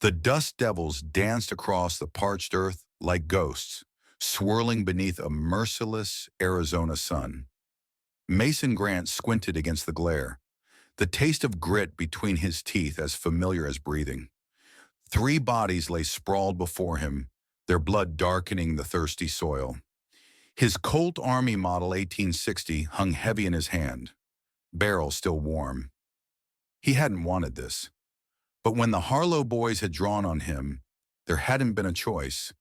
The dust devils danced across the parched earth like ghosts, swirling beneath a merciless Arizona sun. Mason Grant squinted against the glare, the taste of grit between his teeth as familiar as breathing. Three bodies lay sprawled before him, their blood darkening the thirsty soil. His Colt Army Model 1860 hung heavy in his hand, barrel still warm. He hadn't wanted this. But when the Harlow boys had drawn on him, there hadn't been a choice.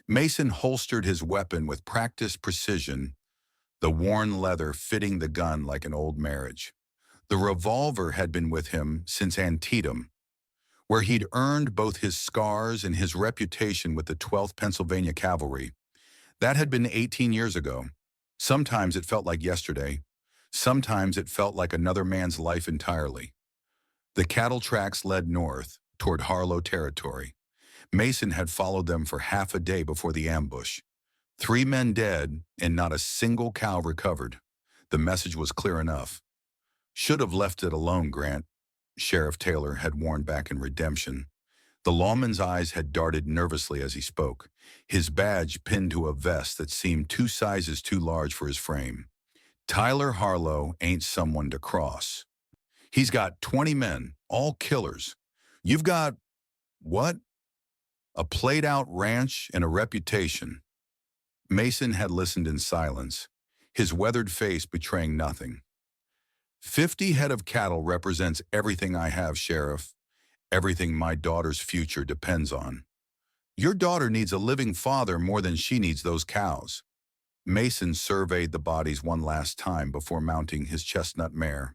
Mason holstered his weapon with practiced precision, the worn leather fitting the gun like an old marriage. The revolver had been with him since Antietam, where he'd earned both his scars and his reputation with the 12th Pennsylvania Cavalry. That had been 18 years ago. Sometimes it felt like yesterday. Sometimes it felt like another man's life entirely. The cattle tracks led north, toward Harlow territory. Mason had followed them for half a day before the ambush. 3 men dead and not a single cow recovered. The message was clear enough. Should have left it alone, Grant, Sheriff Taylor had warned back in Redemption. The lawman's eyes had darted nervously as he spoke, his badge pinned to a vest that seemed 2 sizes too large for his frame. Tyler Harlow ain't someone to cross. He's got 20 men, all killers. You've got, what? A played-out ranch and a reputation. Mason had listened in silence, his weathered face betraying nothing. 50 head of cattle represents everything I have, Sheriff. Everything my daughter's future depends on. Your daughter needs a living father more than she needs those cows. Mason surveyed the bodies one last time before mounting his chestnut mare.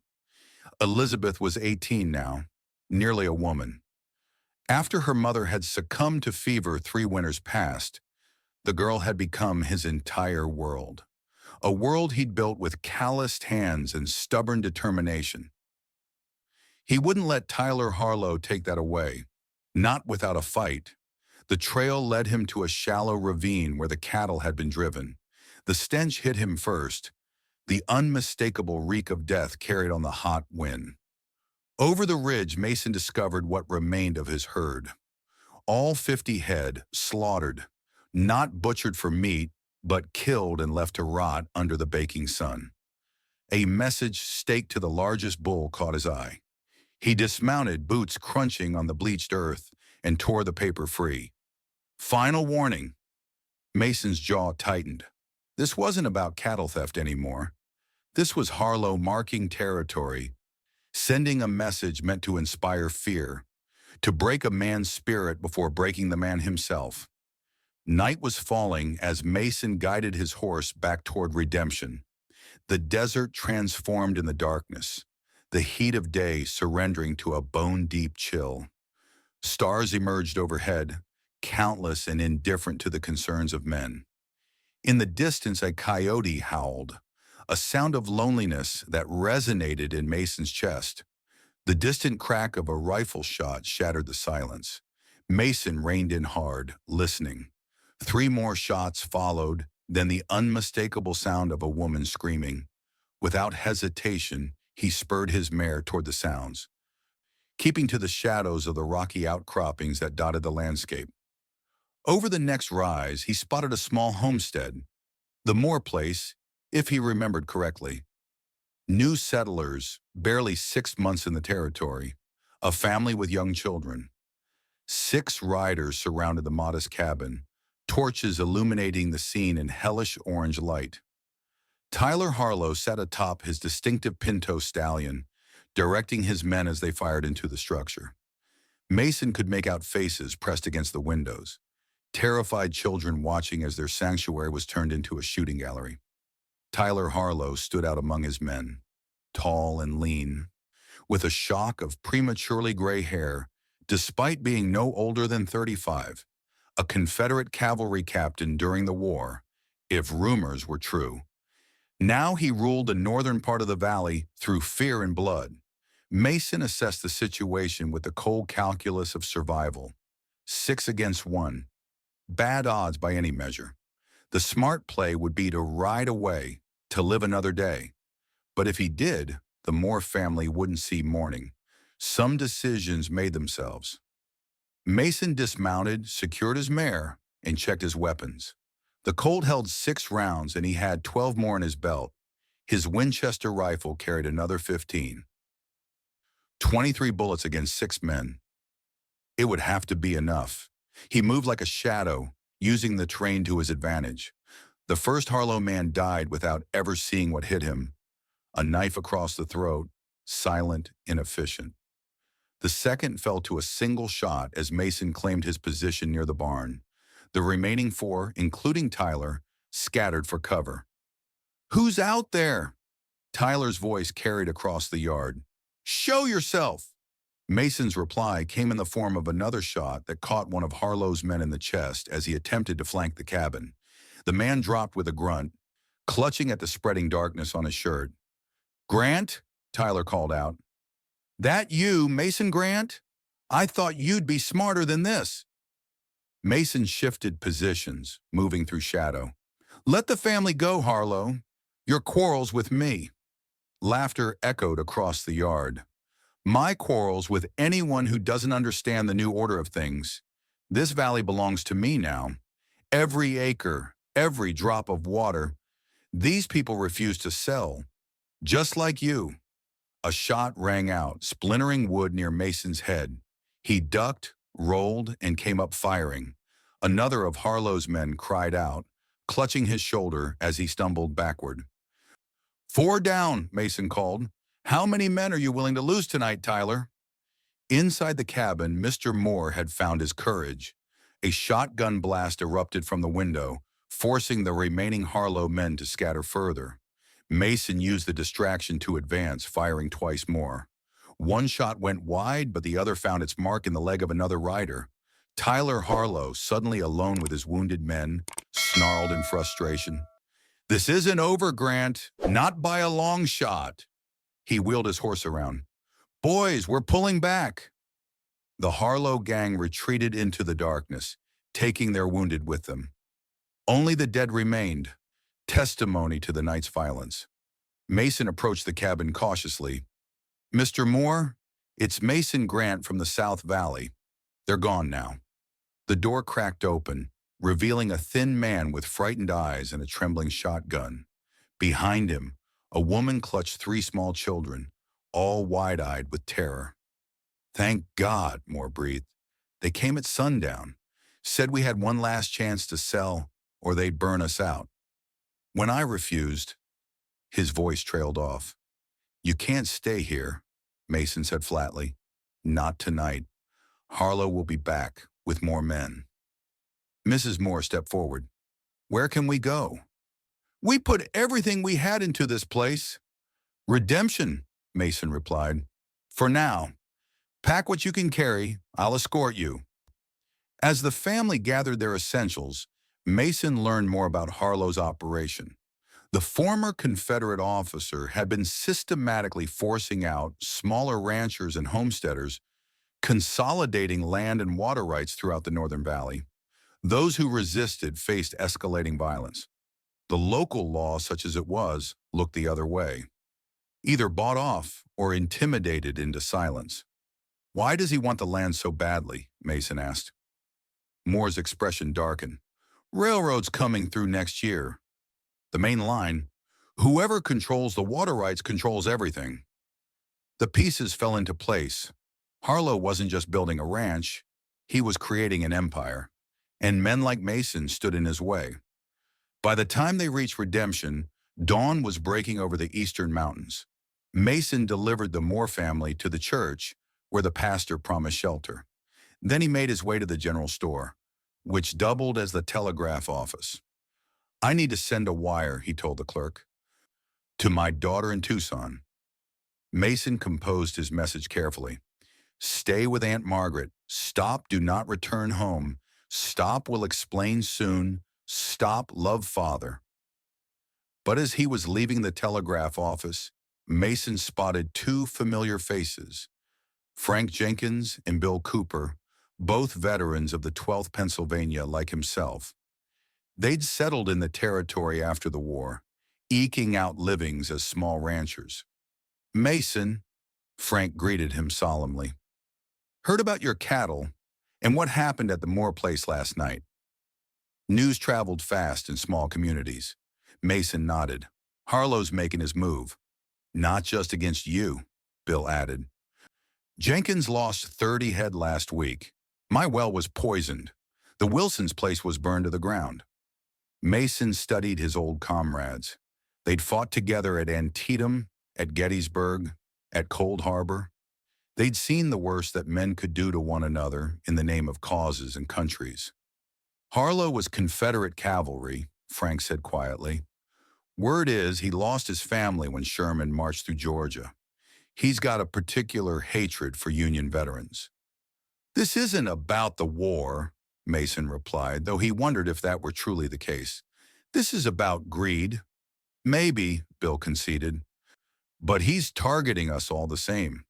Elizabeth was 18 now, nearly a woman. After her mother had succumbed to fever 3 winters past, the girl had become his entire world. A world he'd built with calloused hands and stubborn determination. He wouldn't let Tyler Harlow take that away, not without a fight. The trail led him to a shallow ravine where the cattle had been driven. The stench hit him first, the unmistakable reek of death carried on the hot wind. Over the ridge, Mason discovered what remained of his herd. All 50 head, slaughtered, not butchered for meat, but killed and left to rot under the baking sun. A message staked to the largest bull caught his eye. He dismounted, boots crunching on the bleached earth, and tore the paper free. Final warning. Mason's jaw tightened. This wasn't about cattle theft anymore. This was Harlow marking territory, sending a message meant to inspire fear, to break a man's spirit before breaking the man himself. Night was falling as Mason guided his horse back toward Redemption. The desert transformed in the darkness, the heat of day surrendering to a bone-deep chill. Stars emerged overhead, countless and indifferent to the concerns of men. In the distance, a coyote howled, a sound of loneliness that resonated in Mason's chest. The distant crack of a rifle shot shattered the silence. Mason reined in hard, listening. 3 more shots followed, then the unmistakable sound of a woman screaming. Without hesitation, he spurred his mare toward the sounds, keeping to the shadows of the rocky outcroppings that dotted the landscape. Over the next rise, he spotted a small homestead, the Moore place, if he remembered correctly. New settlers, barely 6 months in the territory, a family with young children. 6 riders surrounded the modest cabin, torches illuminating the scene in hellish orange light. Tyler Harlow sat atop his distinctive pinto stallion, directing his men as they fired into the structure. Mason could make out faces pressed against the windows, terrified children watching as their sanctuary was turned into a shooting gallery. Tyler Harlow stood out among his men, tall and lean, with a shock of prematurely gray hair, despite being no older than 35, a Confederate cavalry captain during the war, if rumors were true. Now he ruled the northern part of the valley through fear and blood. Mason assessed the situation with the cold calculus of survival. 6 against 1. Bad odds by any measure. The smart play would be to ride away, to live another day. But if he did, the Moore family wouldn't see morning. Some decisions made themselves. Mason dismounted, secured his mare, and checked his weapons. The Colt held 6 rounds and he had 12 more in his belt. His Winchester rifle carried another 15. 23 bullets against 6 men. It would have to be enough. He moved like a shadow, using the terrain to his advantage. The first Harlow man died without ever seeing what hit him. A knife across the throat, silent, inefficient. The second fell to a single shot as Mason claimed his position near the barn. The remaining 4, including Tyler, scattered for cover. "Who's out there?" Tyler's voice carried across the yard. "Show yourself!" Mason's reply came in the form of another shot that caught one of Harlow's men in the chest as he attempted to flank the cabin. The man dropped with a grunt, clutching at the spreading darkness on his shirt. "Grant?" Tyler called out. "That you, Mason Grant? I thought you'd be smarter than this." Mason shifted positions, moving through shadow. "Let the family go, Harlow. Your quarrel's with me." Laughter echoed across the yard. "My quarrel's with anyone who doesn't understand the new order of things. This valley belongs to me now. Every acre, every drop of water. These people refuse to sell. Just like you." A shot rang out, splintering wood near Mason's head. He ducked, rolled, and came up firing. Another of Harlow's men cried out, clutching his shoulder as he stumbled backward. "4 down," Mason called. "How many men are you willing to lose tonight, Tyler?" Inside the cabin, Mr. Moore had found his courage. A shotgun blast erupted from the window, forcing the remaining Harlow men to scatter further. Mason used the distraction to advance, firing twice more. One shot went wide, but the other found its mark in the leg of another rider. Tyler Harlow, suddenly alone with his wounded men, snarled in frustration. "This isn't over, Grant. Not by a long shot." He wheeled his horse around. "Boys, we're pulling back." The Harlow gang retreated into the darkness, taking their wounded with them. Only the dead remained, testimony to the night's violence. Mason approached the cabin cautiously. "Mr. Moore, it's Mason Grant from the South Valley. They're gone now." The door cracked open, revealing a thin man with frightened eyes and a trembling shotgun. Behind him, a woman clutched 3 small children, all wide-eyed with terror. "Thank God," Moore breathed. "They came at sundown, said we had one last chance to sell or they'd burn us out. When I refused," his voice trailed off. "You can't stay here," Mason said flatly. "Not tonight. Harlow will be back with more men." Mrs. Moore stepped forward. "Where can we go?" "We put everything we had into this place." "Redemption," Mason replied. "For now. Pack what you can carry. I'll escort you." As the family gathered their essentials, Mason learned more about Harlow's operation. The former Confederate officer had been systematically forcing out smaller ranchers and homesteaders, consolidating land and water rights throughout the Northern Valley. Those who resisted faced escalating violence. The local law, such as it was, looked the other way. Either bought off or intimidated into silence. "Why does he want the land so badly?" Mason asked. Moore's expression darkened. "Railroad's coming through next year. The main line. Whoever controls the water rights controls everything." The pieces fell into place. Harlow wasn't just building a ranch, he was creating an empire, and men like Mason stood in his way. By the time they reached Redemption, dawn was breaking over the eastern mountains. Mason delivered the Moore family to the church, where the pastor promised shelter. Then he made his way to the general store, which doubled as the telegraph office. "I need to send a wire," he told the clerk, "to my daughter in Tucson." Mason composed his message carefully. "Stay with Aunt Margaret. Stop, do not return home. Stop, will explain soon. Stop, love father." But as he was leaving the telegraph office, Mason spotted 2 familiar faces, Frank Jenkins and Bill Cooper, both veterans of the 12th Pennsylvania like himself. They'd settled in the territory after the war, eking out livings as small ranchers. "Mason," Frank greeted him solemnly. "Heard about your cattle. And what happened at the Moore place last night? News traveled fast in small communities. Mason nodded. Harlow's making his move. Not just against you, Bill added. Jenkins lost 30 head last week. My well was poisoned. The Wilsons' place was burned to the ground. Mason studied his old comrades. They'd fought together at Antietam, at Gettysburg, at Cold Harbor. They'd seen the worst that men could do to one another in the name of causes and countries. Harlow was Confederate cavalry, Frank said quietly. Word is he lost his family when Sherman marched through Georgia. He's got a particular hatred for Union veterans. This isn't about the war, Mason replied, though he wondered if that were truly the case. This is about greed. Maybe, Bill conceded, but he's targeting us all the same.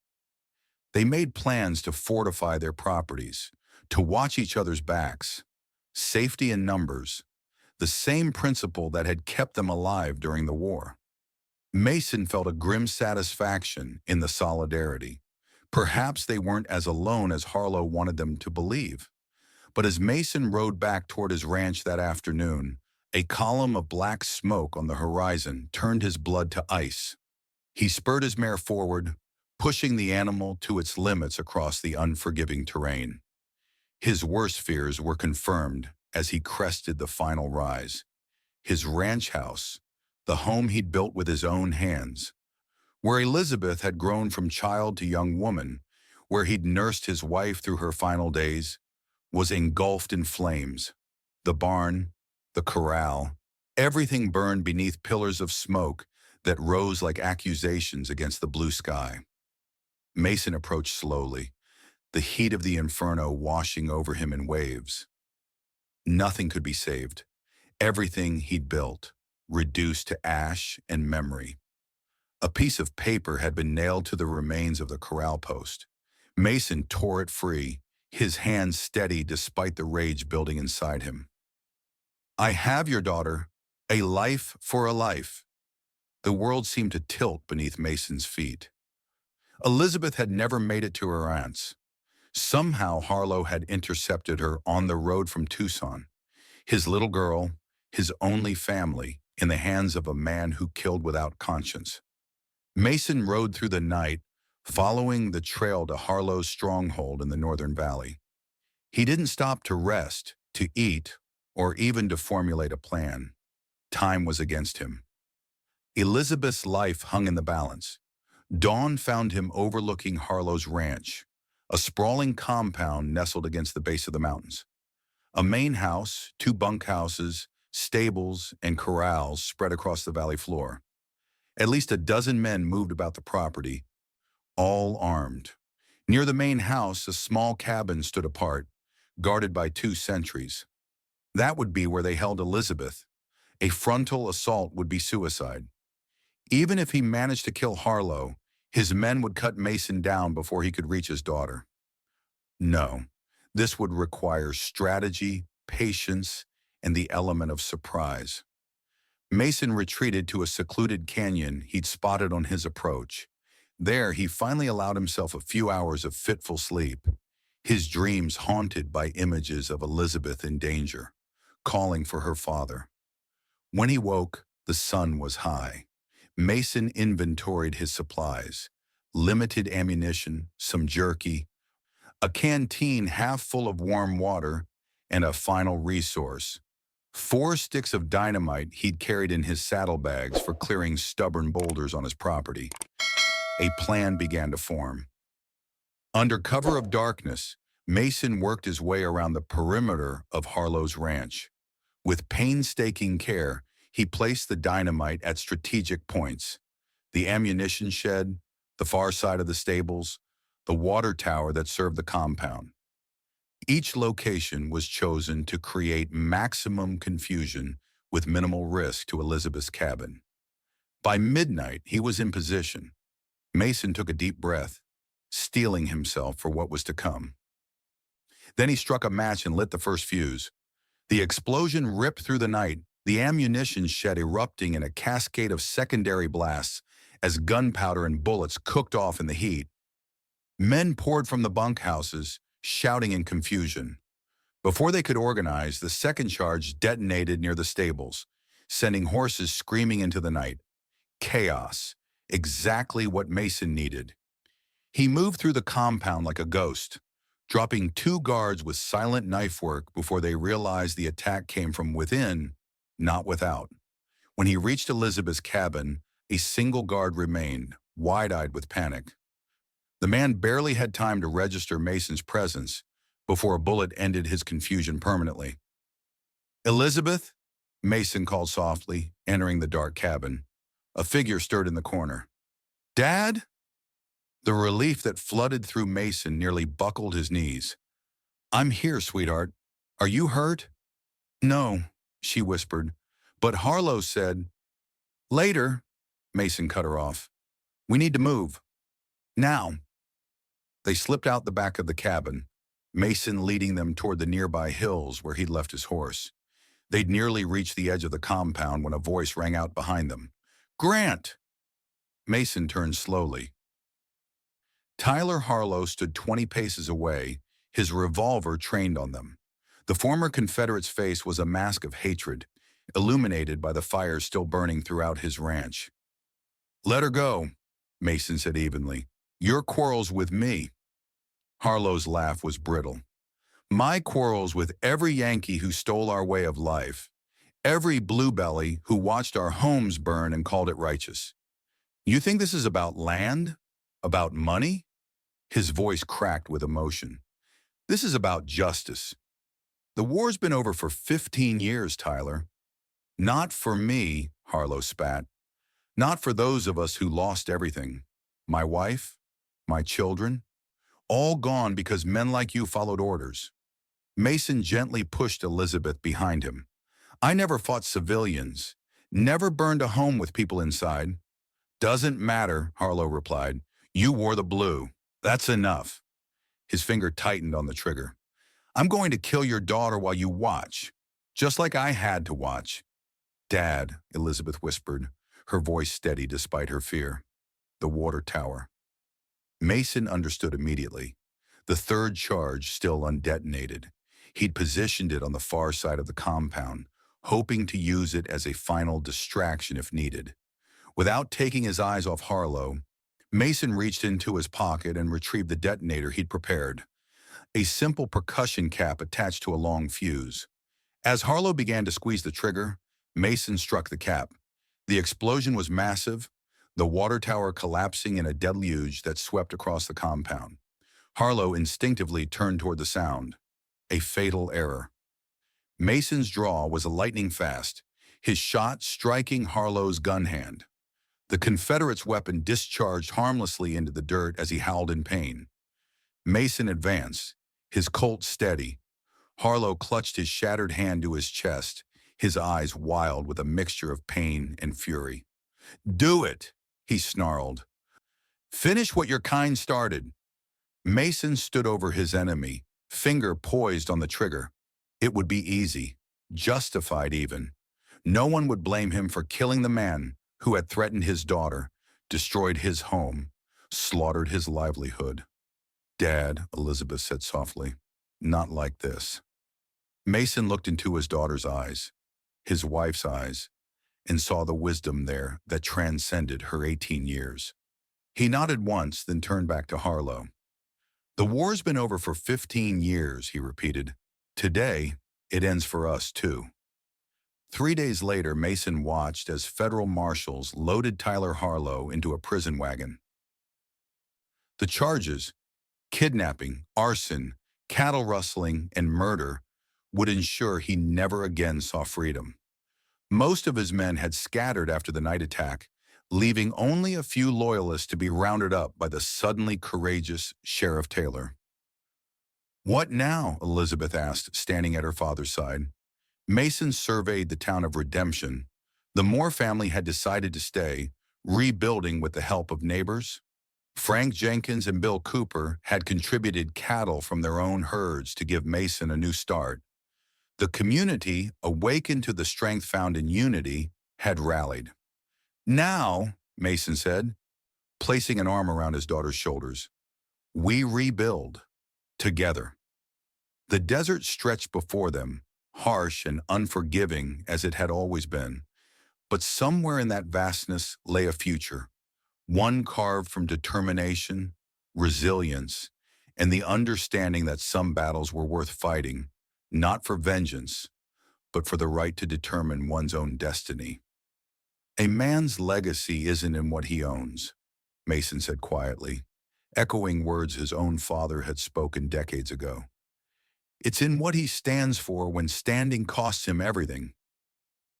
They made plans to fortify their properties, to watch each other's backs. Safety in numbers, the same principle that had kept them alive during the war. Mason felt a grim satisfaction in the solidarity. Perhaps they weren't as alone as Harlow wanted them to believe. But as Mason rode back toward his ranch that afternoon, a column of black smoke on the horizon turned his blood to ice. He spurred his mare forward, pushing the animal to its limits across the unforgiving terrain. His worst fears were confirmed as he crested the final rise. His ranch house, the home he'd built with his own hands, where Elizabeth had grown from child to young woman, where he'd nursed his wife through her final days, was engulfed in flames. The barn, the corral, everything burned beneath pillars of smoke that rose like accusations against the blue sky. Mason approached slowly, the heat of the inferno washing over him in waves. Nothing could be saved. Everything he'd built, reduced to ash and memory. A piece of paper had been nailed to the remains of the corral post. Mason tore it free, his hands steady despite the rage building inside him. I have your daughter, a life for a life. The world seemed to tilt beneath Mason's feet. Elizabeth had never made it to her aunt's. Somehow Harlow had intercepted her on the road from Tucson. His little girl, his only family, in the hands of a man who killed without conscience. Mason rode through the night, following the trail to Harlow's stronghold in the Northern Valley. He didn't stop to rest, to eat, or even to formulate a plan. Time was against him. Elizabeth's life hung in the balance. Dawn found him overlooking Harlow's ranch, a sprawling compound nestled against the base of the mountains. A main house, 2 bunkhouses, stables, and corrals spread across the valley floor. At least a dozen men moved about the property, all armed. Near the main house, a small cabin stood apart, guarded by 2 sentries. That would be where they held Elizabeth. A frontal assault would be suicide. Even if he managed to kill Harlow, his men would cut Mason down before he could reach his daughter. No, this would require strategy, patience, and the element of surprise. Mason retreated to a secluded canyon he'd spotted on his approach. There, he finally allowed himself a few hours of fitful sleep, his dreams haunted by images of Elizabeth in danger, calling for her father. When he woke, the sun was high. Mason inventoried his supplies, limited ammunition, some jerky, a canteen half full of warm water, and a final resource, 4 sticks of dynamite he'd carried in his saddlebags for clearing stubborn boulders on his property. A plan began to form. Under cover of darkness, Mason worked his way around the perimeter of Harlow's ranch. With painstaking care, he placed the dynamite at strategic points: the ammunition shed, the far side of the stables, the water tower that served the compound. Each location was chosen to create maximum confusion with minimal risk to Elizabeth's cabin. By midnight, he was in position. Mason took a deep breath, steeling himself for what was to come. Then he struck a match and lit the first fuse. The explosion ripped through the night, the ammunition shed erupting in a cascade of secondary blasts as gunpowder and bullets cooked off in the heat. Men poured from the bunkhouses, shouting in confusion. Before they could organize, the second charge detonated near the stables, sending horses screaming into the night. Chaos. Exactly what Mason needed. He moved through the compound like a ghost, dropping two guards with silent knife work before they realized the attack came from within, not without. When he reached Elizabeth's cabin, a single guard remained, wide-eyed with panic. The man barely had time to register Mason's presence before a bullet ended his confusion permanently. "Elizabeth?" Mason called softly, entering the dark cabin. A figure stirred in the corner. "Dad?" The relief that flooded through Mason nearly buckled his knees. "I'm here, sweetheart. Are you hurt?" "No," she whispered. "But Harlow said—" "Later," Mason cut her off. "We need to move. Now." They slipped out the back of the cabin, Mason leading them toward the nearby hills where he'd left his horse. They'd nearly reached the edge of the compound when a voice rang out behind them. "Grant!" Mason turned slowly. Tyler Harlow stood 20 paces away, his revolver trained on them. The former Confederate's face was a mask of hatred, illuminated by the fires still burning throughout his ranch. "Let her go," Mason said evenly. "Your quarrel's with me." Harlow's laugh was brittle. "My quarrel's with every Yankee who stole our way of life, every bluebelly who watched our homes burn and called it righteous. You think this is about land? About money?" His voice cracked with emotion. "This is about justice. The war's been over for 15 years, Tyler." "Not for me," Harlow spat. "Not for those of us who lost everything. My wife, my children, all gone because men like you followed orders." Mason gently pushed Elizabeth behind him. "I never fought civilians, never burned a home with people inside." "Doesn't matter," Harlow replied. "You wore the blue. That's enough." His finger tightened on the trigger. "I'm going to kill your daughter while you watch, just like I had to watch." "Dad," Elizabeth whispered, her voice steady despite her fear. "The water tower." Mason understood immediately. The third charge still undetonated. He'd positioned it on the far side of the compound, hoping to use it as a final distraction if needed. Without taking his eyes off Harlow, Mason reached into his pocket and retrieved the detonator he'd prepared, a simple percussion cap attached to a long fuse. As Harlow began to squeeze the trigger, Mason struck the cap. The explosion was massive, the water tower collapsing in a deluge that swept across the compound. Harlow instinctively turned toward the sound. A fatal error. Mason's draw was lightning fast, his shot striking Harlow's gun hand. The Confederate's weapon discharged harmlessly into the dirt as he howled in pain. Mason advanced, his Colt steady. Harlow clutched his shattered hand to his chest, his eyes wild with a mixture of pain and fury. "Do it," he snarled. "Finish what your kind started." Mason stood over his enemy, finger poised on the trigger. It would be easy, justified even. No one would blame him for killing the man who had threatened his daughter, destroyed his home, slaughtered his livelihood. "Dad," Elizabeth said softly, "not like this." Mason looked into his daughter's eyes, his wife's eyes, and saw the wisdom there that transcended her 18 years. He nodded once, then turned back to Harlow. "The war's been over for 15 years, he repeated. "Today, it ends for us, too." 3 days later, Mason watched as federal marshals loaded Tyler Harlow into a prison wagon. The charges, kidnapping, arson, cattle rustling, and murder, would ensure he never again saw freedom. Most of his men had scattered after the night attack, leaving only a few loyalists to be rounded up by the suddenly courageous Sheriff Taylor. "What now?" Elizabeth asked, standing at her father's side. Mason surveyed the town of Redemption. The Moore family had decided to stay, rebuilding with the help of neighbors. Frank Jenkins and Bill Cooper had contributed cattle from their own herds to give Mason a new start. The community, awakened to the strength found in unity, had rallied. "Now," Mason said, placing an arm around his daughter's shoulders, "we rebuild together." The desert stretched before them, harsh and unforgiving as it had always been. But somewhere in that vastness lay a future, one carved from determination, resilience, and the understanding that some battles were worth fighting, not for vengeance, but for the right to determine one's own destiny. A man's legacy isn't in what he owns, Mason said quietly, echoing words his own father had spoken decades ago. It's in what he stands for when standing costs him everything.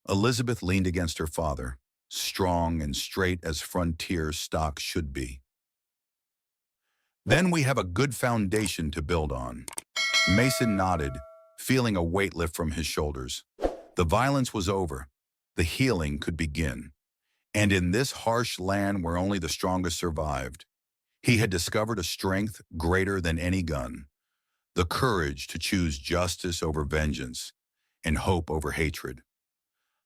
Elizabeth leaned against her father, strong and straight as frontier stock should be. Then we have a good foundation to build on. Mason nodded, feeling a weight lift from his shoulders. The violence was over. The healing could begin. And in this harsh land where only the strongest survived, he had discovered a strength greater than any gun, the courage to choose justice over vengeance and hope over hatred.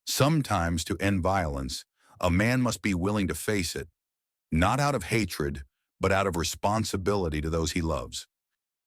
Sometimes to end violence, a man must be willing to face it, not out of hatred, but out of responsibility to those he loves.